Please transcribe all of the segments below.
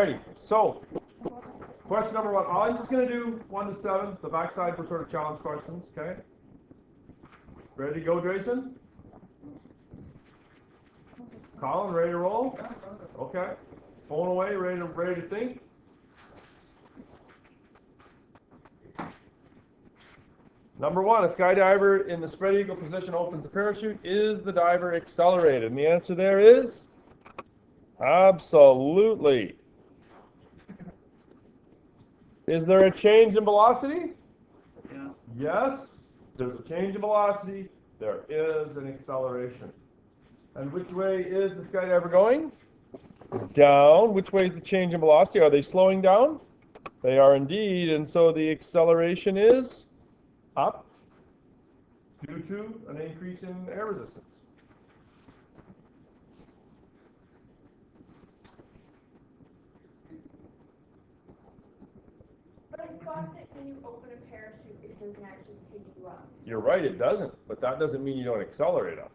Alrighty, so question number 1. I'm just going to do 1 to 7. The backside for sort of challenge questions, okay? Ready to go, Jason? Colin, ready to roll? Okay. Phone away, ready to think? Number 1, a skydiver in the spread eagle position opens the parachute. Is the diver accelerated? And the answer there is absolutely. Is there a change in velocity? Yeah. Yes, there's a change in velocity. There is an acceleration. And which way is the skydiver going? Down. Which way is the change in velocity? Are they slowing down? They are indeed. And so the acceleration is up due to an increase in air resistance. But I thought that when you open a parachute, it doesn't actually take you up. You're right, it doesn't. But that doesn't mean you don't accelerate up.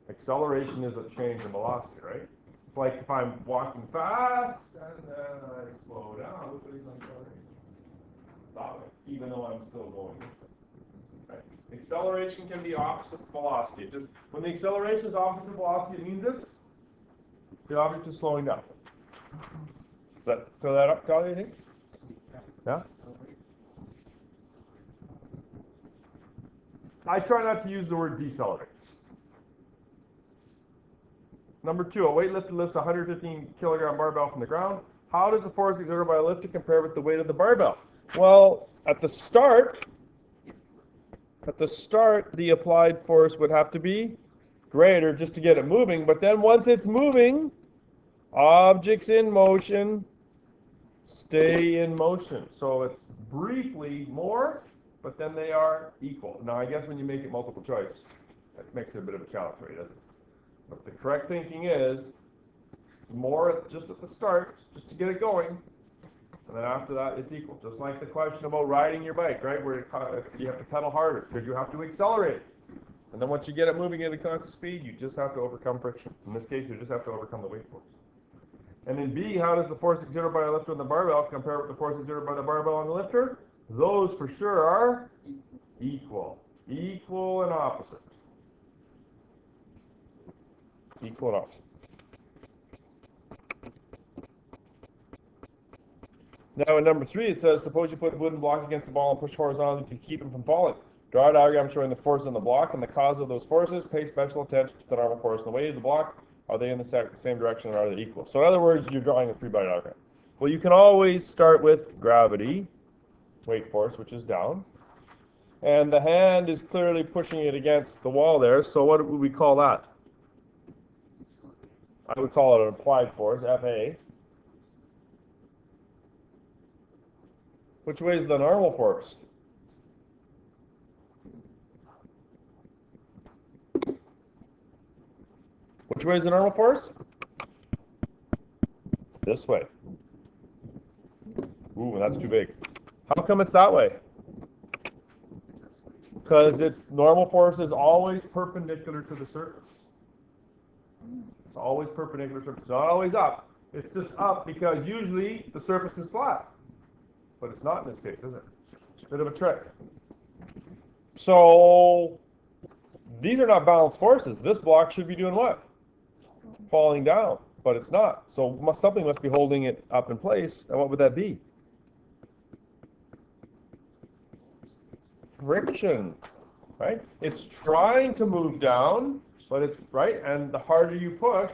Acceleration is a change in velocity, right? It's like if I'm walking fast and then I slow down, which way is my acceleration? That way, even though I'm still going this way. Right? Acceleration can be opposite velocity. Just when the acceleration is opposite velocity, it means the object is slowing down. Does that fill that up, Kelly, you think? Yeah? I try not to use the word decelerate. Number 2, a weightlifter lifts a 115 kilogram barbell from the ground. How does the force exerted by a lifter compare with the weight of the barbell? Well, at the start, the applied force would have to be greater just to get it moving. But then once it's moving, objects in motion stay in motion. So it's briefly more, but then they are equal. Now, I guess when you make it multiple choice, that makes it a bit of a challenge for you, doesn't it? But the correct thinking is it's more just at the start, just to get it going, and then after that it's equal. Just like the question about riding your bike, right? Where you have to pedal harder because you have to accelerate. And then once you get it moving at a constant speed, you just have to overcome friction. In this case, you just have to overcome the weight force. And in B, how does the force exerted by a lifter on the barbell compare with the force exerted by the barbell on the lifter? Those for sure are equal. Equal and opposite. Equal and opposite. Now in number 3 it says, suppose you put a wooden block against the ball and push horizontally to keep it from falling. Draw a diagram showing the force on the block and the cause of those forces. Pay special attention to the normal force and the weight of the block. Are they in the same direction or are they equal? So in other words, you're drawing a 3-by diagram. Well, you can always start with gravity, weight force, which is down. And the hand is clearly pushing it against the wall there. So what would we call that? I would call it an applied force, FA. Which way is the normal force? Which way is the normal force? This way. Ooh, that's too big. How come it's that way? Because its normal force is always perpendicular to the surface. It's always perpendicular to the surface. It's not always up. It's just up because usually the surface is flat. But it's not in this case, is it? It's a bit of a trick. So these are not balanced forces. This block should be doing what? Falling down, but it's not. So something must be holding it up in place. And what would that be? Friction, right? It's trying to move down, but it's right. And the harder you push,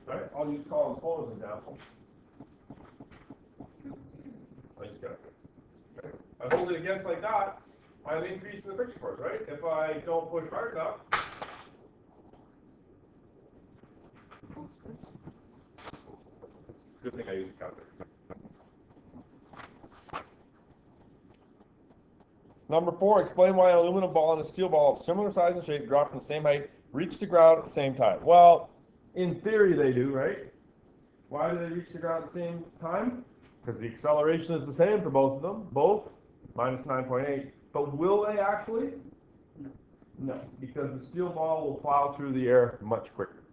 right? I'll use Colin's phone as an example. I hold it against like that, I'm increasing the friction force, right? If I don't push hard enough, good thing I use a calculator. Number 4, explain why an aluminum ball and a steel ball of similar size and shape drop from the same height reach the ground at the same time. Well, in theory they do, right? Why do they reach the ground at the same time? Because the acceleration is the same for both of them, both minus 9.8. But will they actually? No, because the steel ball will plow through the air much quicker,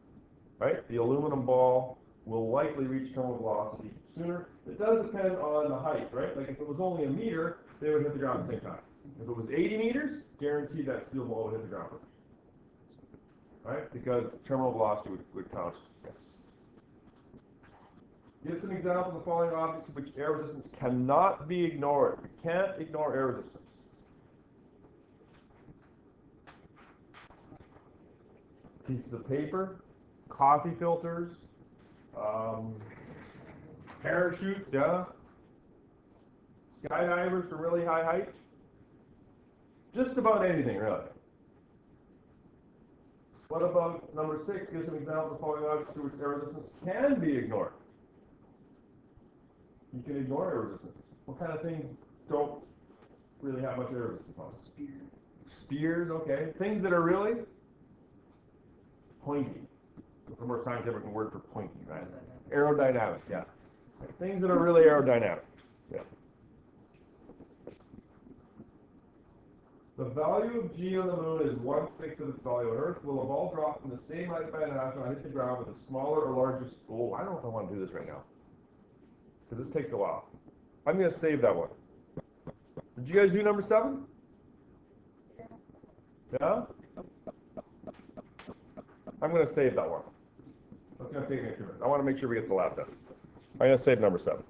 right? The aluminum ball will likely reach terminal velocity sooner. It does depend on the height, right? Like if it was only a meter, they would hit the ground at the same time. If it was 80 meters, guaranteed that steel ball would hit the ground first. Right? Because terminal velocity would count. Yes. Give some examples of the following objects of which air resistance cannot be ignored. We can't ignore air resistance. Pieces of paper, coffee filters, parachutes, yeah. Skydivers for really high height. Just about anything, really. What about number 6? Give some examples of following objects to which air resistance can be ignored. You can ignore air resistance. What kind of things don't really have much air resistance on? Spears, okay. Things that are really pointy. It's a more scientific word for pointy, right? Aerodynamic, yeah. Things that are really aerodynamic. Yeah. The value of G on the moon is 1/6 of its value on Earth. Will a ball drop from the same height by an astronaut hit the ground with a smaller or larger spool? I don't know if I want to do this right now, because this takes a while. I'm going to save that one. Did you guys do number 7? Yeah? I'm going to save that one. That's going to take me a few minutes. I want to make sure we get to the last step. I'm going to save number 7.